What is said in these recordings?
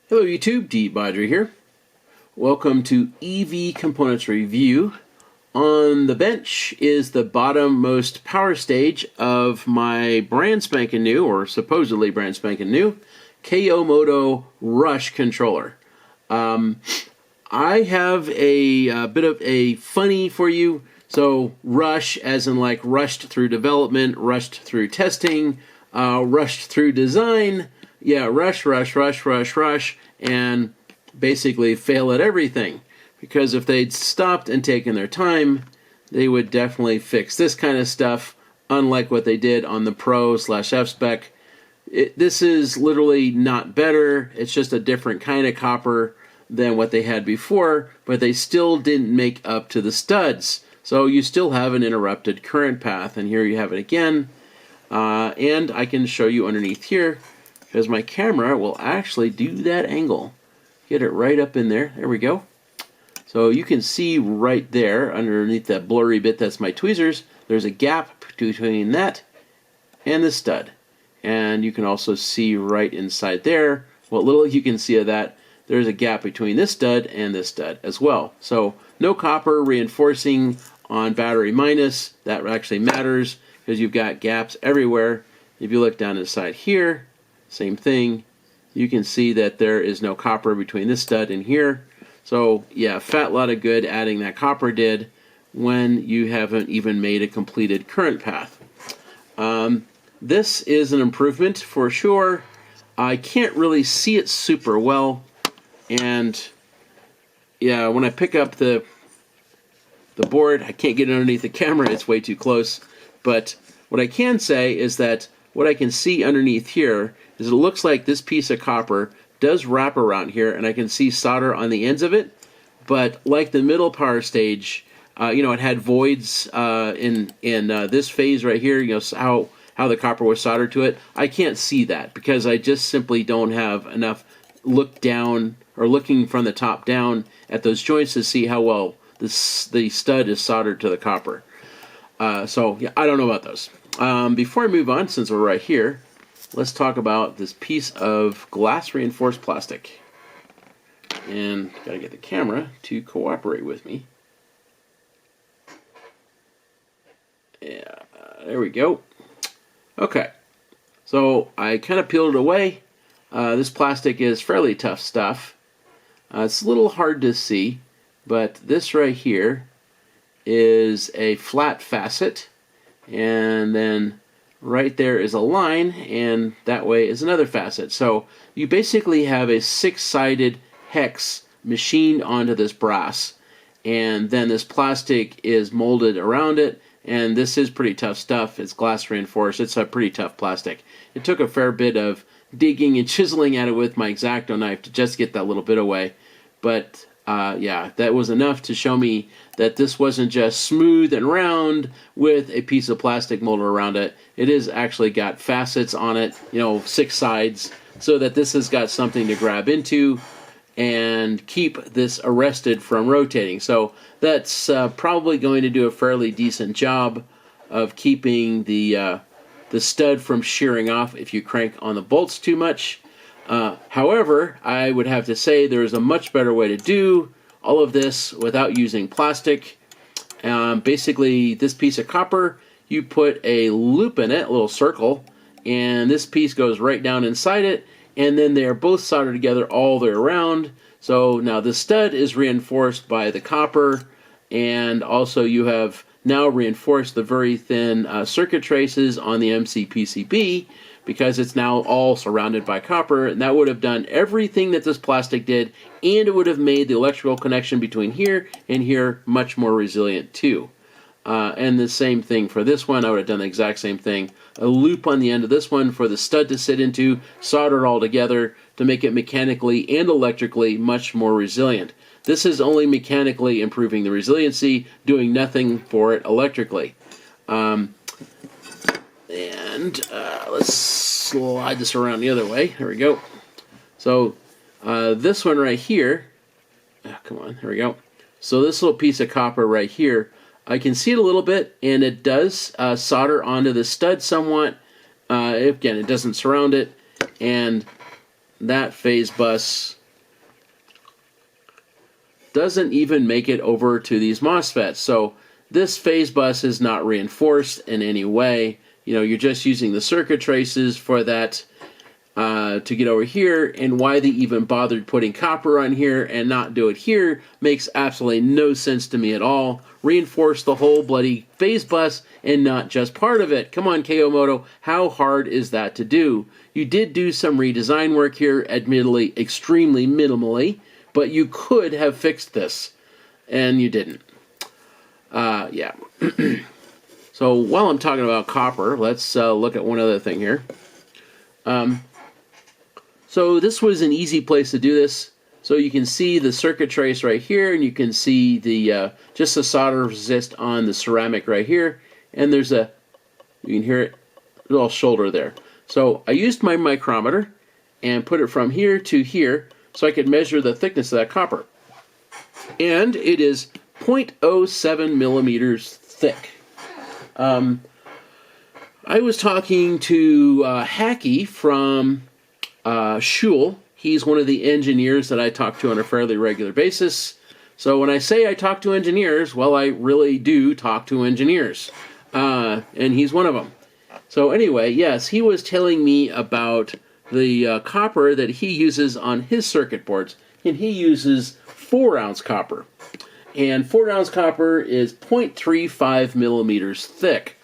Hello YouTube, De-bodgery here. Welcome to EV Components Review. On the bench is the bottom-most power stage of my brand spanking new, or supposedly brand spanking new, Moto Rush controller. I have a bit of a funny for you. So rush as in like rushed through development, rushed through testing, rushed through design. Yeah, rush, and basically fail at everything. Because if they'd stopped and taken their time, they would definitely fix this kind of stuff, unlike what they did on the Pro/F-Spec. This is literally not better. It's just a different kind of copper than what they had before, but they still didn't make up to the studs. So you still have an interrupted current path, and here you have it again. And I can show you underneath here, because my camera will actually do that angle. Get it right up in there. There we go. So you can see right there, underneath that blurry bit that's my tweezers, there's a gap between that and the stud. And you can also see right inside there, what little you can see of that, there's a gap between this stud and this stud as well. So no copper reinforcing on battery minus. That actually matters because you've got gaps everywhere. If you look down inside here, same thing. You can see that there is no copper between this stud and here. So yeah, fat lot of good adding that copper did when you haven't even made a completed current path. This is an improvement for sure. I can't really see it super well, and yeah, when I pick up the board, I can't get it underneath the camera, it's way too close. But what I can say is that what I can see underneath here is it looks like this piece of copper does wrap around here, and I can see solder on the ends of it. But like the middle power stage, it had voids in this phase right here, how the copper was soldered to it. I can't see that because I just simply don't have enough look down or looking from the top down at those joints to see how well the stud is soldered to the copper. So yeah, I don't know about those. Before I move on, since we're right here, let's talk about this piece of glass reinforced plastic. And gotta get the camera to cooperate with me. Yeah, there we go. Okay, so I kind of peeled it away. This plastic is fairly tough stuff. It's a little hard to see, but this right here is a flat facet, and then right there is a line, and that way is another facet. So you basically have a six-sided hex machined onto this brass, and then this plastic is molded around it. And this is pretty tough stuff. It's glass reinforced. It's a pretty tough plastic. It took a fair bit of digging and chiseling at it with my X-Acto knife to just get that little bit away. But yeah, that was enough to show me that this wasn't just smooth and round with a piece of plastic molded around it. It is actually got facets on it, six sides, so that this has got something to grab into and keep this arrested from rotating. So that's probably going to do a fairly decent job of keeping the stud from shearing off if you crank on the bolts too much. However, I would have to say there's a much better way to do all of this without using plastic. Basically, this piece of copper, you put a loop in it, a little circle, and this piece goes right down inside it, and then they are both soldered together all the way around. So now the stud is reinforced by the copper, and also you have now reinforced the very thin circuit traces on the MCPCB, because it's now all surrounded by copper, and that would have done everything that this plastic did, and it would have made the electrical connection between here and here much more resilient too. And the same thing for this one. I would have done the exact same thing. A loop on the end of this one for the stud to sit into, solder it all together to make it mechanically and electrically much more resilient. This is only mechanically improving the resiliency, doing nothing for it electrically. Let's slide this around the other way. There we go. So this one right here, come on, there we go. So this little piece of copper right here, I can see it a little bit, and it does solder onto the stud somewhat. Again, it doesn't surround it, and that phase bus doesn't even make it over to these MOSFETs. So this phase bus is not reinforced in any way. You're just using the circuit traces for that to get over here, and why they even bothered putting copper on here and not do it here makes absolutely no sense to me at all. Reinforce the whole bloody phase bus and not just part of it. Come on, Moto, how hard is that to do? You did do some redesign work here, admittedly extremely minimally, but you could have fixed this, and you didn't. Yeah. So while I'm talking about copper, let's look at one other thing here. So this was an easy place to do this. So you can see the circuit trace right here, and you can see the just the solder resist on the ceramic right here. And there's you can hear it, little shoulder there. So I used my micrometer and put it from here to here so I could measure the thickness of that copper. And it is 0.07 millimeters thick. I was talking to Hacky from Schul. He's one of the engineers that I talk to on a fairly regular basis. So when I say I talk to engineers, well, I really do talk to engineers. And he's one of them. So anyway, yes, he was telling me about the copper that he uses on his circuit boards. And he uses 4-ounce copper. And 4-ounce copper is 0.35 millimeters thick.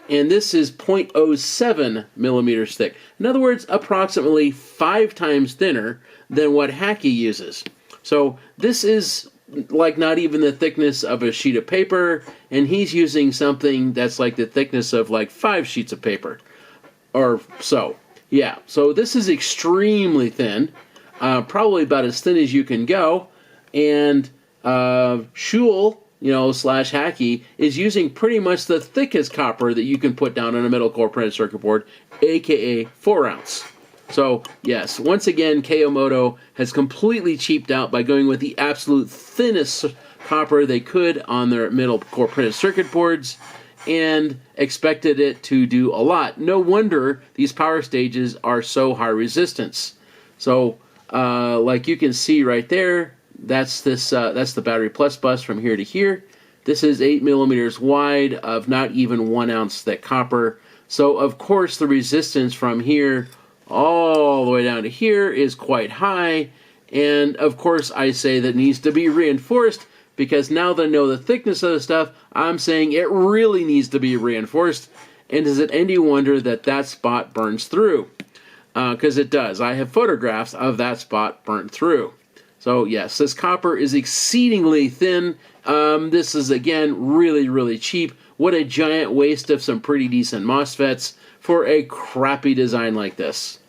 And this is 0.07 millimeters thick. In other words, approximately 5 times thinner than what Hacky uses. So this is like not even the thickness of a sheet of paper, and he's using something that's like the thickness of like 5 sheets of paper. Or so. Yeah, so this is extremely thin. Probably about as thin as you can go. And Schul, slash Hacky, is using pretty much the thickest copper that you can put down on a metal core printed circuit board, aka 4-ounce. So yes, once again, Moto has completely cheaped out by going with the absolute thinnest copper they could on their metal core printed circuit boards and expected it to do a lot. No wonder these power stages are so high resistance. So like you can see right there, that's the battery plus bus from here to here. This is 8 millimeters wide of not even 1 ounce thick copper. So of course the resistance from here all the way down to here is quite high. And of course I say that needs to be reinforced, because now that I know the thickness of the stuff, I'm saying it really needs to be reinforced. And is it any wonder that that spot burns through? Because it does. I have photographs of that spot burnt through. So yes, this copper is exceedingly thin. This is, again, really, really cheap. What a giant waste of some pretty decent MOSFETs for a crappy design like this.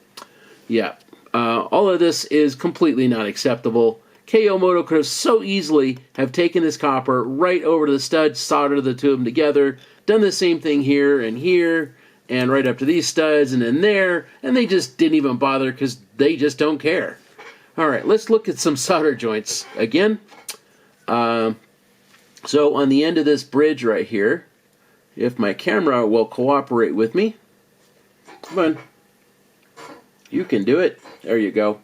Yeah, all of this is completely not acceptable. Moto could have so easily have taken this copper right over to the studs, soldered the two of them together, done the same thing here, and right up to these studs, and then there, and they just didn't even bother because they just don't care. Alright, let's look at some solder joints again. So on the end of this bridge right here, if my camera will cooperate with me, come on, you can do it. There you go.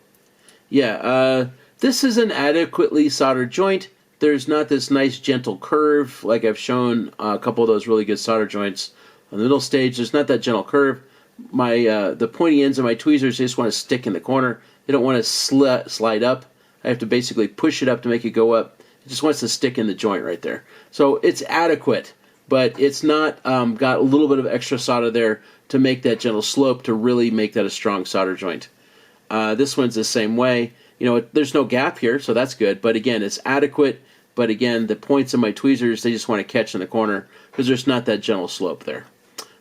Yeah, this is an adequately soldered joint. There's not this nice gentle curve like I've shown a couple of those really good solder joints on the middle stage. There's not that gentle curve. The pointy ends of my tweezers just want to stick in the corner. They don't want to slide up. I have to basically push it up to make it go up. It just wants to stick in the joint right there. So it's adequate, but it's not got a little bit of extra solder there to make that gentle slope to really make that a strong solder joint. This one's the same way. There's no gap here, so that's good. But again, it's adequate. But again, the points of my tweezers, they just want to catch in the corner because there's not that gentle slope there.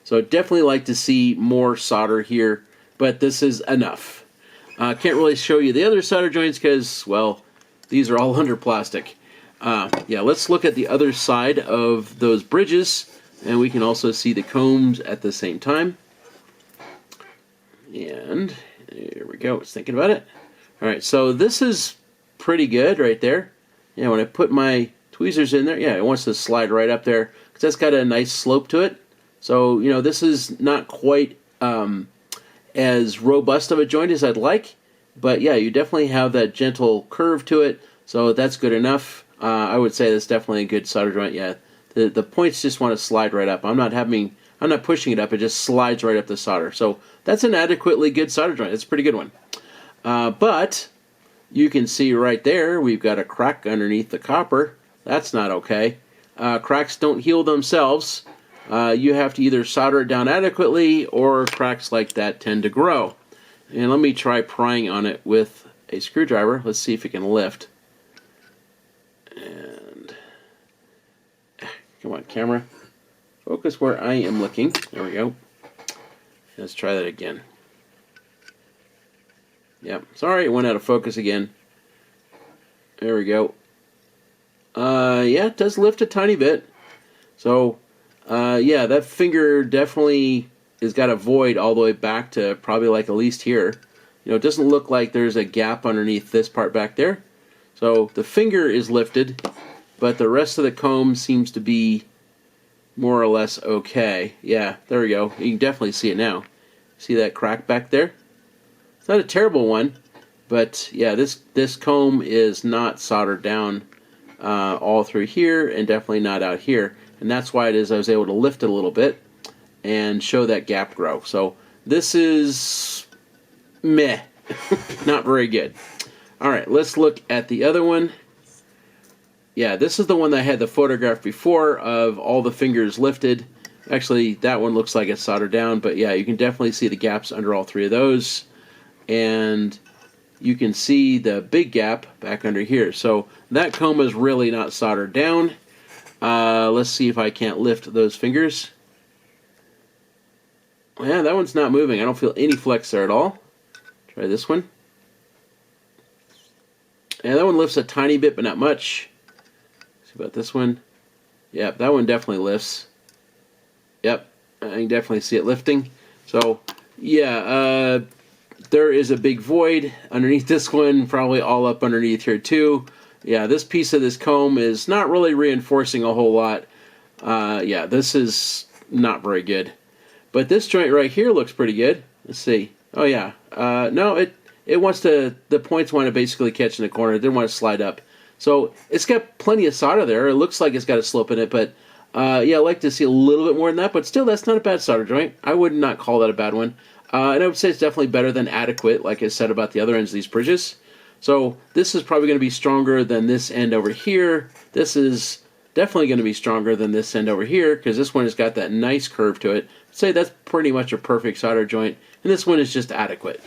So definitely like to see more solder here, but this is enough. Can't really show you the other solder joints because, well, these are all under plastic. Yeah, let's look at the other side of those bridges, and we can also see the combs at the same time. And there we go, I was thinking about it. Alright, so this is pretty good right there. Yeah, when I put my tweezers in there, yeah, it wants to slide right up there because that's got a nice slope to it. So, this is not quite as robust of a joint as I'd like, but yeah, you definitely have that gentle curve to it, so that's good enough. I would say that's definitely a good solder joint. Yeah, the points just want to slide right up. I'm not pushing it up. It just slides right up the solder. So that's an adequately good solder joint. It's a pretty good one. But you can see right there, we've got a crack underneath the copper. That's not okay. Cracks don't heal themselves. You have to either solder it down adequately, or cracks like that tend to grow. And let me try prying on it with a screwdriver. Let's see if it can lift. And come on, camera. Focus where I am looking. There we go. Let's try that again. Yep. Sorry, it went out of focus again. There we go. Yeah, it does lift a tiny bit. So, yeah, that finger definitely has got a void all the way back to probably like at least here. You know, it doesn't look like there's a gap underneath this part back there. So the finger is lifted, but the rest of the comb seems to be more or less okay. Yeah, there we go. You can definitely see it now. See that crack back there? It's not a terrible one, but yeah, this comb is not soldered down all through here, and definitely not out here. And that's why it is I was able to lift it a little bit and show that gap grow. So this is meh. Not very good. Alright, let's look at the other one. Yeah, this is the one that I had the photograph before of all the fingers lifted. Actually, that one looks like it's soldered down, but yeah, you can definitely see the gaps under all three of those. And you can see the big gap back under here. So that comb is really not soldered down. Let's see if I can't lift those fingers. Yeah, that one's not moving. I don't feel any flex there at all. Try this one. Yeah, that one lifts a tiny bit, but not much. See about this one? Yep, that one definitely lifts. Yep, I can definitely see it lifting. So, yeah, there is a big void underneath this one, probably all up underneath here too. Yeah, this piece of this comb is not really reinforcing a whole lot. Yeah, this is not very good. But this joint right here looks pretty good. Let's see. Oh yeah, no, it wants to, the points want to basically catch in the corner. It didn't want to slide up. So it's got plenty of solder there. It looks like it's got a slope in it, but yeah, I'd like to see a little bit more than that. But still, that's not a bad solder joint. I would not call that a bad one. And I would say it's definitely better than adequate, like I said about the other ends of these bridges. So this is probably going to be stronger than this end over here. This is definitely going to be stronger than this end over here, because this one has got that nice curve to it. I'd say that's pretty much a perfect solder joint, and this one is just adequate.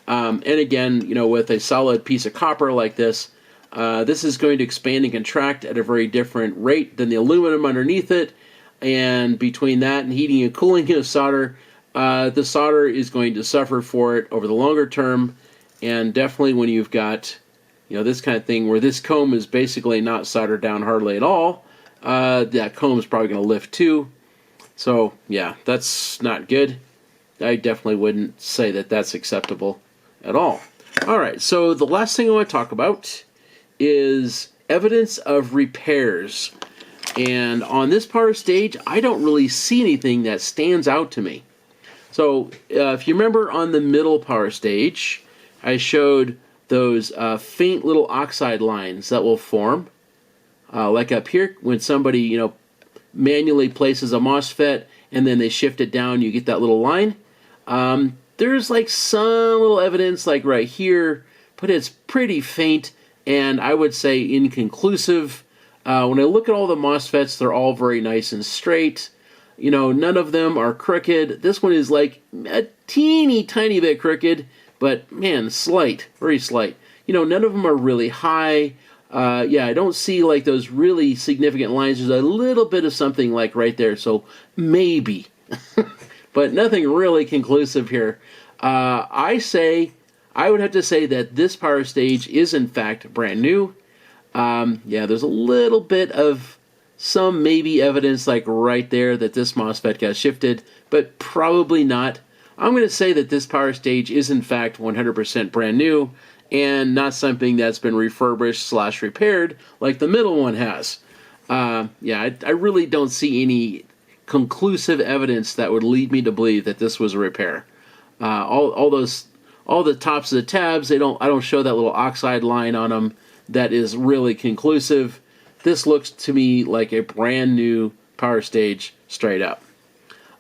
And again, you know, with a solid piece of copper like this, this is going to expand and contract at a very different rate than the aluminum underneath it. And between that and heating and cooling of solder, the solder is going to suffer for it over the longer term. And definitely when you've got, you know, this kind of thing where this comb is basically not soldered down hardly at all, that comb is probably going to lift too. So yeah, that's not good. I definitely wouldn't say that that's acceptable at all. Alright, so the last thing I want to talk about is evidence of repairs. And on this power stage, I don't really see anything that stands out to me. So if you remember on the middle power stage, I showed those faint little oxide lines that will form. Like up here, when somebody, you know, manually places a MOSFET and then they shift it down, you get that little line. There's like some little evidence like right here, but it's pretty faint and I would say inconclusive. When I look at all the MOSFETs, they're all very nice and straight. You know, none of them are crooked. This one is like a teeny tiny bit crooked, but man, slight, very slight. You know, none of them are really high. Yeah, I don't see like those really significant lines. There's a little bit of something like right there, so maybe. But nothing really conclusive here. I would have to say that this power stage is in fact brand new. Yeah, there's a little bit of some maybe evidence like right there that this MOSFET got shifted, but probably not. I'm going to say that this power stage is in fact 100% brand new and not something that's been refurbished / repaired like the middle one has. Yeah, I really don't see any conclusive evidence that would lead me to believe that this was a repair. All the tops of the tabs, I don't show that little oxide line on them that is really conclusive. this looks to me like a brand new power stage straight up.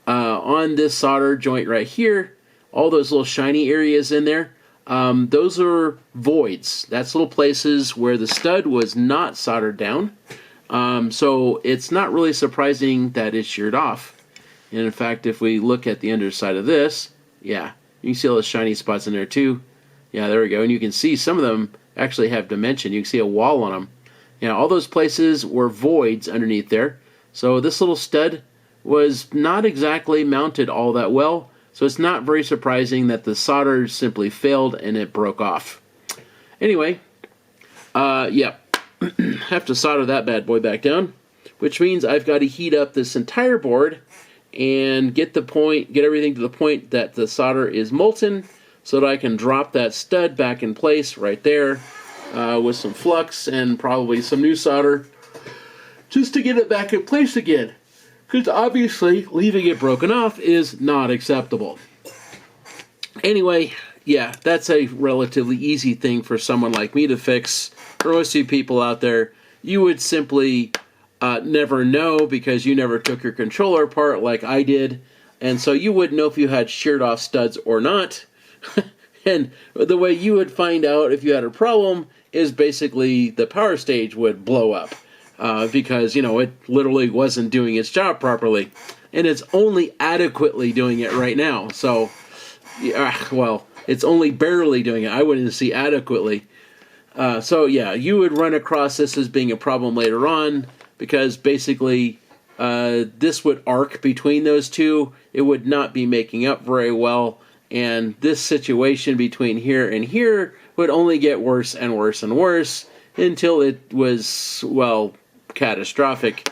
On this solder joint right here, all those little shiny areas in there, those are voids. That's little places where the stud was not soldered down. So it's not really surprising that it's sheared off. And in fact, if we look at the underside of this, yeah, you can see all those shiny spots in there too. Yeah, there we go. And you can see some of them actually have dimension. You can see a wall on them. Yeah, all those places were voids underneath there. So this little stud was not exactly mounted all that well. So it's not very surprising that the solder simply failed and it broke off. Anyway, yeah, have to solder that bad boy back down, which means I've got to heat up this entire board and get everything to the point that the solder is molten, so that I can drop that stud back in place right there with some flux and probably some new solder just to get it back in place again. Because obviously leaving it broken off is not acceptable. Anyway, yeah, that's a relatively easy thing for someone like me to fix. For most of you people out there, you would simply never know because you never took your controller apart like I did. And so you wouldn't know if you had sheared off studs or not. And the way you would find out if you had a problem is basically the power stage would blow up. Because, you know, it literally wasn't doing its job properly. And it's only adequately doing it right now. So, well, it's only barely doing it. I wouldn't see adequately. So, yeah, you would run across this as being a problem later on. Because basically, this would arc between those two. It would not be making up very well. And this situation between here and here would only get worse and worse and worse until it was, well, catastrophic.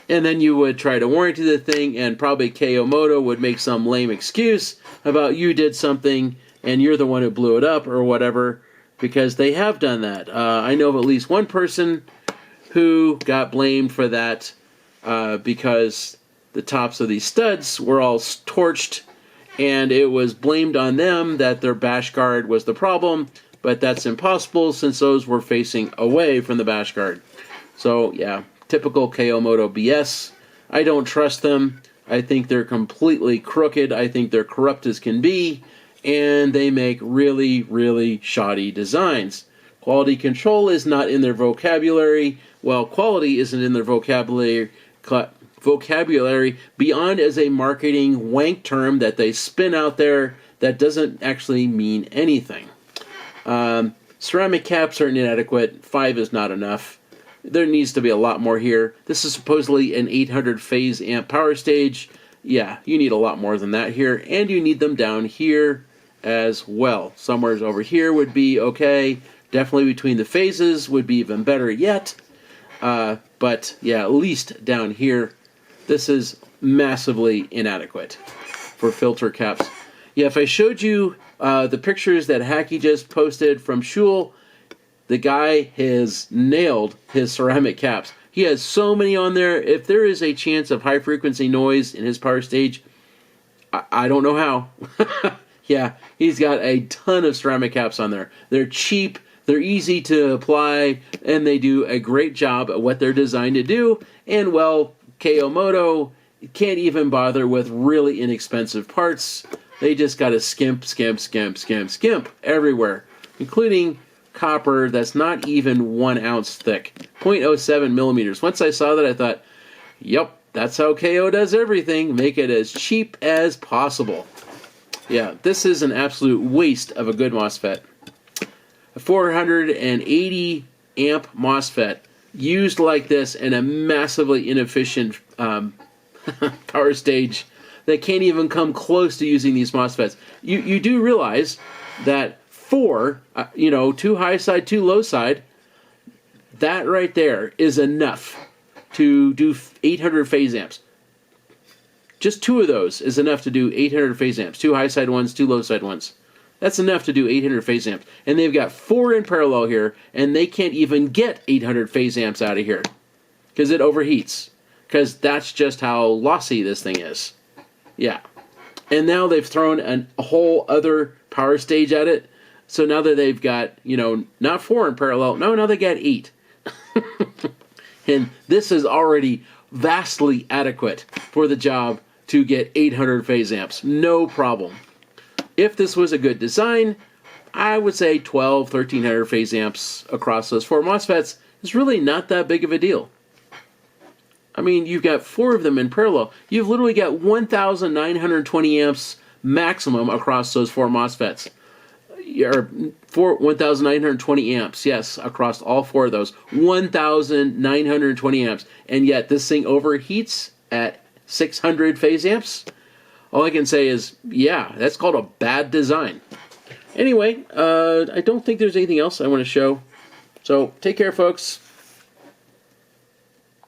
And then you would try to warranty the thing, and probably Moto would make some lame excuse about you did something and you're the one who blew it up or whatever, because they have done that. I know of at least one person who got blamed for that because the tops of these studs were all torched, and it was blamed on them that their bash guard was the problem, but that's impossible since those were facing away from the bash guard. So, yeah, typical Moto BS. I don't trust them. I think they're completely crooked. I think they're corrupt as can be, and they make really, really shoddy designs. Quality control is not in their vocabulary. Well, quality isn't in their vocabulary beyond as a marketing wank term that they spin out there that doesn't actually mean anything. Ceramic caps are inadequate. 5 is not enough. There needs to be a lot more here. This is supposedly an 800 phase amp power stage. Yeah, you need a lot more than that here, and you need them down here as well. Somewhere over here would be okay. Definitely between the phases would be even better yet. But yeah, at least down here, this is massively inadequate for filter caps. Yeah, if I showed you the pictures that Hacky just posted from Schul, the guy has nailed his ceramic caps. He has so many on there. If there is a chance of high frequency noise in his power stage, I don't know how. Yeah, he's got a ton of ceramic caps on there. They're cheap, they're easy to apply, and they do a great job at what they're designed to do. And well, Moto can't even bother with really inexpensive parts. They just got to skimp everywhere, including copper that's not even 1 ounce thick, 0.07 millimeters. Once I saw that, I thought, yep, that's how KO does everything. Make it as cheap as possible. Yeah, this is an absolute waste of a good MOSFET. A 480 amp MOSFET used like this in a massively inefficient power stage that can't even come close to using these MOSFETs. You do realize that 4, 2 high side, 2 low side, that right there is enough to do 800 phase amps. Just 2 of those is enough to do 800 phase amps. 2 high side ones, 2 low side ones. That's enough to do 800 phase amps. And they've got 4 in parallel here, and they can't even get 800 phase amps out of here because it overheats. Because that's just how lossy this thing is. Yeah. And now they've thrown a whole other power stage at it. So now that they've got, not 4 in parallel, no, now they got 8. And this is already vastly adequate for the job to get 800 phase amps. No problem. If this was a good design, I would say 1300 phase amps across those 4 MOSFETs is really not that big of a deal. I mean, you've got 4 of them in parallel. You've literally got 1,920 amps maximum across those 4 MOSFETs. Or 1,920 amps, yes, across all 4 of those. 1,920 amps. And yet this thing overheats at 600 phase amps? All I can say is, yeah, that's called a bad design. Anyway, I don't think there's anything else I want to show. So take care, folks.